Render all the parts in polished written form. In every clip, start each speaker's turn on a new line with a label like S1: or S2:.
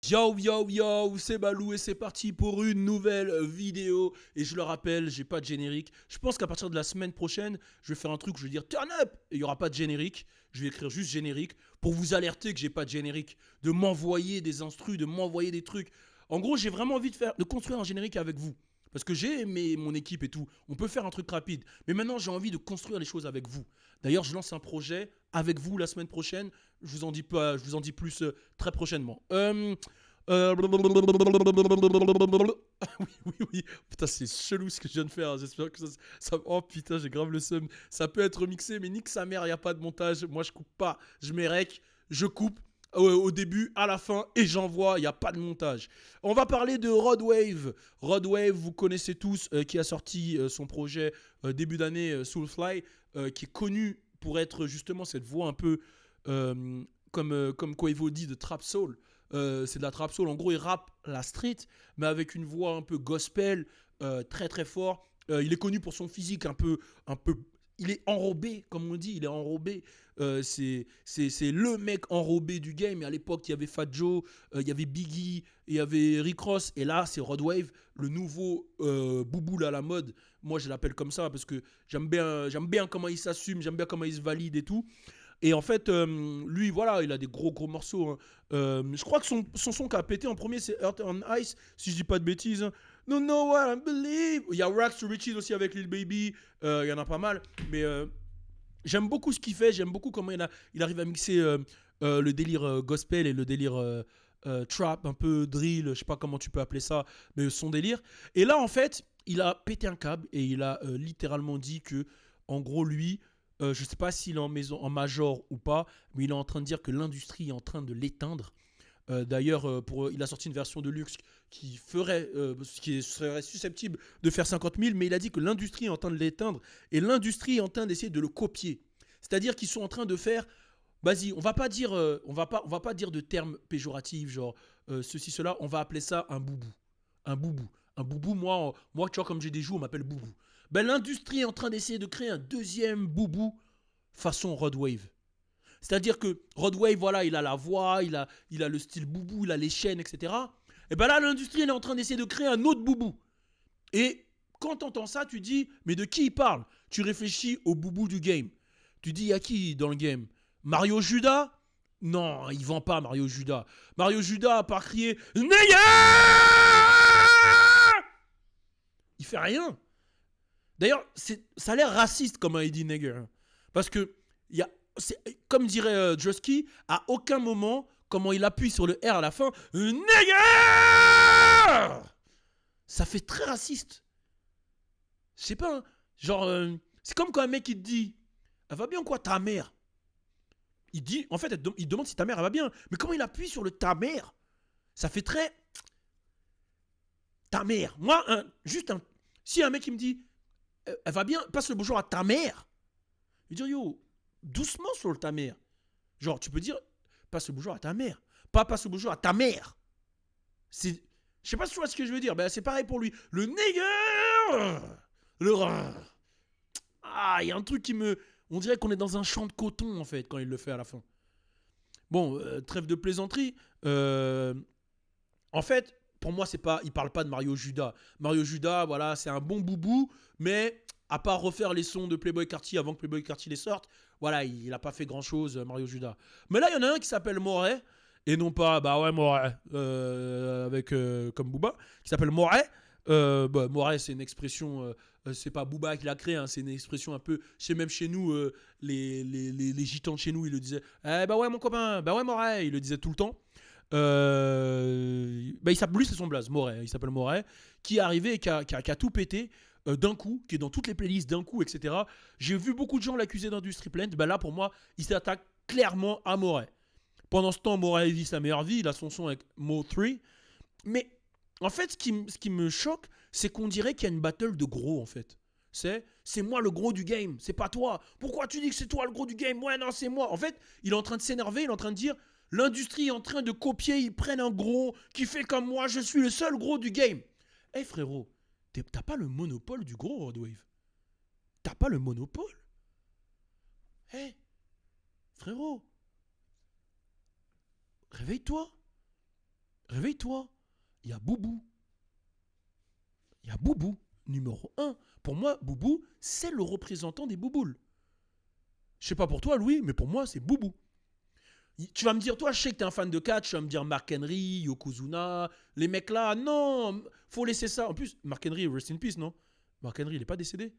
S1: Yo yo yo, c'est Balou et c'est parti pour une nouvelle vidéo. Et je le rappelle, j'ai pas de générique. Je pense qu'à partir de la semaine prochaine, je vais faire un truc où je vais dire turn up et il y aura pas de générique. Je vais écrire juste générique pour vous alerter que j'ai pas de générique, de m'envoyer des instrus, de m'envoyer des trucs. En gros, j'ai vraiment envie de construire un générique avec vous. Parce que j'ai aimé mon équipe et tout. On peut faire un truc rapide. Mais maintenant, j'ai envie de construire les choses avec vous. D'ailleurs, je lance un projet avec vous la semaine prochaine. Je vous en dis pas, je vous en dis plus très prochainement. Oui, oui, oui. Putain, c'est chelou ce que je viens de faire. J'espère que oh putain, j'ai grave le seum. Ça peut être mixé, mais nique sa mère, il n'y a pas de montage. Moi, je coupe pas. Je mets rec, je coupe au début, à la fin, et j'envoie. Il n'y a pas de montage. On va parler de Rodwave. Rodwave, vous connaissez tous, qui a sorti son projet début d'année, Soulfly, qui est connu pour être justement cette voix un peu comme Quavo dit de Trap Soul. C'est de la Trap Soul. En gros, il rappe la street, mais avec une voix un peu gospel, très très fort. Il est connu pour son physique un peu. Il est enrobé, comme on dit, il est enrobé. C'est le mec enrobé du game. Et à l'époque, il y avait Fat Joe, il y avait Biggie, il y avait Rick Ross. Et là, c'est Rodwave, le nouveau bouboule à la mode. Moi, je l'appelle comme ça parce que j'aime bien comment il s'assume, j'aime bien comment il se valide et tout. Et en fait, lui, voilà, il a des gros morceaux. Hein. Je crois que son son qui a pété en premier, c'est Earth on Ice, si je dis pas de bêtises. Hein. No, no, what I believe. Il y a Rags to Riches aussi avec Lil Baby. Il y en a pas mal. Mais j'aime beaucoup ce qu'il fait. J'aime beaucoup comment il arrive à mixer le délire gospel et le délire trap, un peu drill. Je sais pas comment tu peux appeler ça, mais son délire. Et là, en fait, il a pété un câble et il a littéralement dit que, en gros, lui, je ne sais pas s'il est en major ou pas, mais il est en train de dire que l'industrie est en train de l'éteindre. D'ailleurs, il a sorti une version de luxe qui serait susceptible de faire 50 000, mais il a dit que l'industrie est en train de l'éteindre et l'industrie est en train d'essayer de le copier. C'est-à-dire qu'ils sont en train de faire. Vas-y, on va pas dire de termes péjoratifs, genre ceci, cela. On va appeler ça un boubou. Un boubou. Un boubou, moi, tu vois, comme j'ai des joues, on m'appelle boubou. Ben, l'industrie est en train d'essayer de créer un deuxième boubou façon Rodwave. C'est-à-dire que Rodwave, voilà, il a la voix, il a le style boubou, il a les chaînes, etc. Et ben là, l'industrie, elle est en train d'essayer de créer un autre boubou. Et quand tu entends ça, tu dis, mais de qui il parle? Tu réfléchis au boubou du game. Tu dis, il y a qui dans le game? Mario Judas? Non, il vend pas Mario Judas. Mario Judas a pas crié Nègre. Il fait rien. D'ailleurs, ça a l'air raciste comment il dit nègre. Parce que, y a, comme dirait Josky, à aucun moment, comment il appuie sur le R à la fin, nègre. Ça fait très raciste. Je sais pas, hein, genre, c'est comme quand un mec il te dit, elle va bien quoi ta mère? Il dit, en fait, il demande si ta mère elle va bien. Mais comment il appuie sur le ta mère? Ça fait très ta mère. Moi, si un mec il me dit, elle va bien, passe le bonjour à ta mère. Je vais dire, yo, doucement sur le ta mère. Genre, tu peux dire, passe le bonjour à ta mère. Pas passe le bonjour à ta mère. C'est. Je sais pas si tu vois ce que je veux dire. Ben, c'est pareil pour lui. Le nègre. Le. Ah, il y a un truc qui me. On dirait qu'on est dans un champ de coton, en fait, quand il le fait à la fin. Bon, trêve de plaisanterie. En fait, pour moi, c'est pas. Il parle pas de Mario Judas. Mario Judas, voilà, c'est un bon boubou, mais à part refaire les sons de Playboy Carty avant que Playboy Carty les sorte, voilà, il a pas fait grand chose, Mario Judas. Mais là, il y en a un qui s'appelle Moret, et non pas, bah ouais, Moret, avec comme Booba, qui s'appelle Moret. Moret, c'est une expression, c'est pas Booba qui l'a créé, hein, c'est une expression un peu, même chez nous, les gitans de chez nous, ils le disaient, eh bah ouais, mon copain, bah ouais, Moret, ils le disaient tout le temps. Lui, c'est son blaze, Moret. Il s'appelle Moret, qui est arrivé et qui a tout pété d'un coup, qui est dans toutes les playlists d'un coup, etc. J'ai vu beaucoup de gens l'accuser d'industrie plainte. Ben là, pour moi, il s'attaque clairement à Moret. Pendant ce temps, Moret vit sa meilleure vie. Il a son son avec Mo 3. Mais en fait, ce qui me choque, c'est qu'on dirait qu'il y a une battle de gros, en fait. C'est moi le gros du game, c'est pas toi. Pourquoi tu dis que c'est toi le gros du game? Ouais, non, c'est moi. En fait, il est en train de s'énerver, il est en train de dire l'industrie est en train de copier, ils prennent un gros qui fait comme moi, je suis le seul gros du game. Eh hey, frérot, t'as pas le monopole du gros Rodwave. T'as pas le monopole. Eh hey, frérot, réveille-toi. réveille-toi. Il y a Boubou. Il y a Boubou, numéro 1. Pour moi, Boubou, c'est le représentant des bouboules. Je sais pas pour toi, Louis, mais pour moi, c'est Boubou. Tu vas me dire, toi, je sais que t'es un fan de catch, tu vas me dire Mark Henry, Yokozuna, les mecs là, non, faut laisser ça. En plus, Mark Henry, rest in peace, non? Mark Henry, il est pas décédé?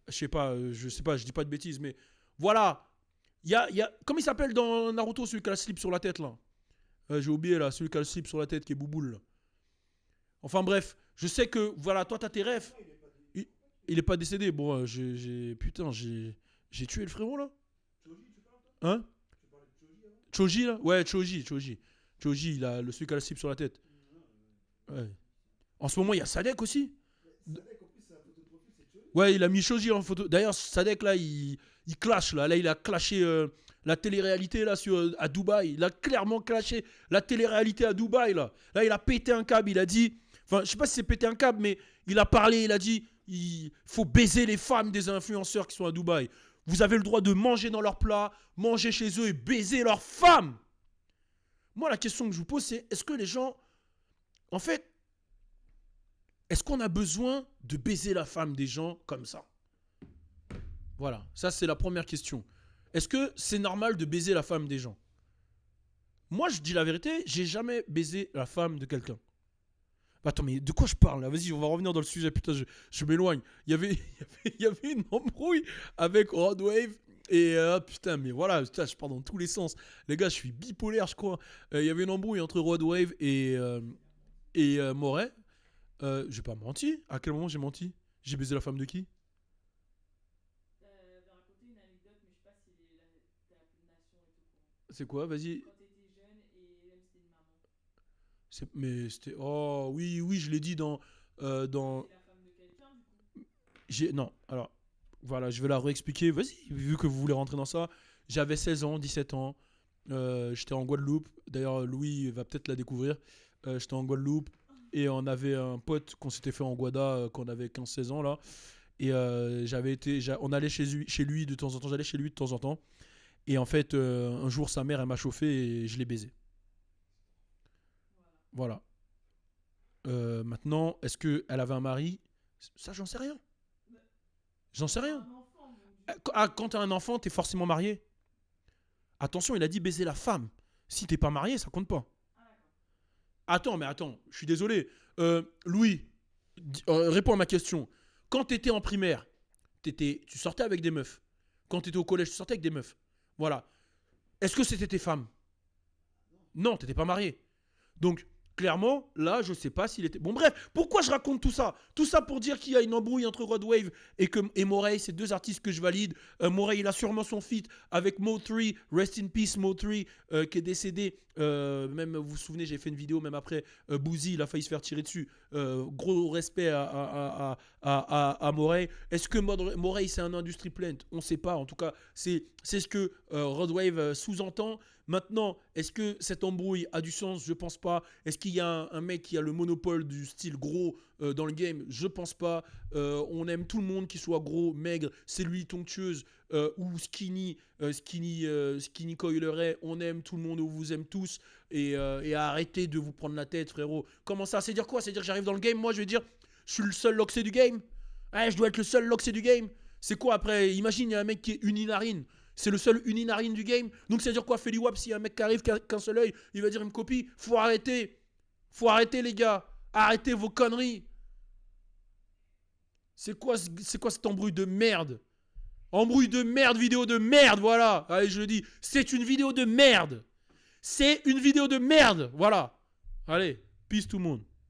S1: Je sais pas, je dis pas de bêtises, mais voilà. Comment il s'appelle dans Naruto, celui qui a le slip sur la tête, là? J'ai oublié, là, celui qui a le slip sur la tête, qui est Bouboule, là. Enfin, bref, je sais que, voilà, toi, t'as tes rêves. Il est pas décédé. Bon, putain, j'ai tué le frérot, là. Hein? Choji, là? Ouais, Choji. Choji, il a celui qui a le slip sur la tête. Ouais. En ce moment, il y a Sadek aussi. Ouais, il a mis Choji en photo. D'ailleurs, Sadek, là, il clash, là. Là, il a clashé la télé-réalité, là, à Dubaï. Il a clairement clashé la télé-réalité à Dubaï, là. Là, il a pété un câble. Il a dit... Enfin, je sais pas si c'est pété un câble, mais il a parlé, il a dit... Il faut baiser les femmes des influenceurs qui sont à Dubaï. Vous avez le droit de manger dans leurs plats, manger chez eux et baiser leurs femmes. Moi, la question que je vous pose, c'est est-ce que les gens... En fait, est-ce qu'on a besoin de baiser la femme des gens comme ça? Voilà, ça c'est la première question. Est-ce que c'est normal de baiser la femme des gens? Moi, je dis la vérité, j'ai jamais baisé la femme de quelqu'un. Attends, mais de quoi je parle là? Vas-y, on va revenir dans le sujet. Putain, je m'éloigne. Il y avait une embrouille avec Rodwave. Et putain, mais voilà, putain, je pars dans tous les sens. Les gars, je suis bipolaire, je crois. Il y avait une embrouille entre Rodwave et Moret. J'ai pas menti. À quel moment j'ai menti? J'ai baisé la femme de qui?
S2: Raconter une anecdote, mais je sais pas si t'as la nation et tout.
S1: C'est quoi? Vas-y.
S2: Quand t'étais jeune et même c'était une maman.
S1: Mais c'était. Oh, oui, oui, je l'ai dit dans. Dans...
S2: C'est la femme de quelqu'un, du coup.
S1: Non, alors. Voilà, je vais la réexpliquer. Vas-y, vu que vous voulez rentrer dans ça. J'avais 16 ans, 17 ans. J'étais en Guadeloupe. D'ailleurs, Louis va peut-être la découvrir. J'étais en Guadeloupe. Et on avait un pote qu'on s'était fait en Guada quand on avait 15-16 ans, là. Et on allait chez lui de temps en temps. J'allais chez lui de temps en temps. Et en fait, un jour, sa mère, elle m'a chauffé et je l'ai baisé. Voilà. Maintenant, est-ce qu'elle avait un mari? Ça, j'en sais rien. J'en sais rien. Quand t'as un enfant, t'es forcément marié. Attention, il a dit baiser la femme. Si t'es pas marié, ça compte pas. Attends, je suis désolé. Louis, réponds à ma question. Quand t'étais en primaire, tu sortais avec des meufs. Quand t'étais au collège, tu sortais avec des meufs. Voilà. Est-ce que c'était tes femmes? Non, t'étais pas marié. Donc, clairement, là, je sais pas s'il était... Bon, bref, pourquoi je raconte tout ça? Tout ça pour dire qu'il y a une embrouille entre Rodwave et Morey, c'est deux artistes que je valide. Morey, il a sûrement son feat avec Mo3, Rest in Peace Mo3, qui est décédé. Même, vous vous souvenez, j'ai fait une vidéo, même après, Boozy, il a failli se faire tirer dessus. Gros respect à Morey. Est-ce que Morey, c'est un industry plant? On sait pas. En tout cas, c'est ce que Rodwave sous-entend. Maintenant, est-ce que cette embrouille a du sens? Je pense pas. Est-ce qu'il y a un mec qui a le monopole du style gros dans le game? Je pense pas. On aime tout le monde, qui soit gros, maigre, cellulite onctueuse ou skinny coilerait. On aime tout le monde, on vous aime tous. Et arrêtez de vous prendre la tête, frérot. Comment ça? C'est dire quoi? C'est dire que j'arrive dans le game, moi je vais dire, je suis le seul loxé du game? Ouais, je dois être le seul loxé du game? C'est quoi après? Imagine, il y a un mec qui est uninarine. C'est le seul uninarine du game. Donc ça veut dire quoi, Feli Wap? S'il y a un mec qui arrive qu'un seul œil, il va dire il me copie. Faut arrêter. Faut arrêter, les gars. Arrêtez vos conneries. C'est quoi cette embrouille de merde? Embrouille de merde, vidéo de merde, voilà. Allez, je le dis. C'est une vidéo de merde. C'est une vidéo de merde. Voilà. Allez, peace tout le monde.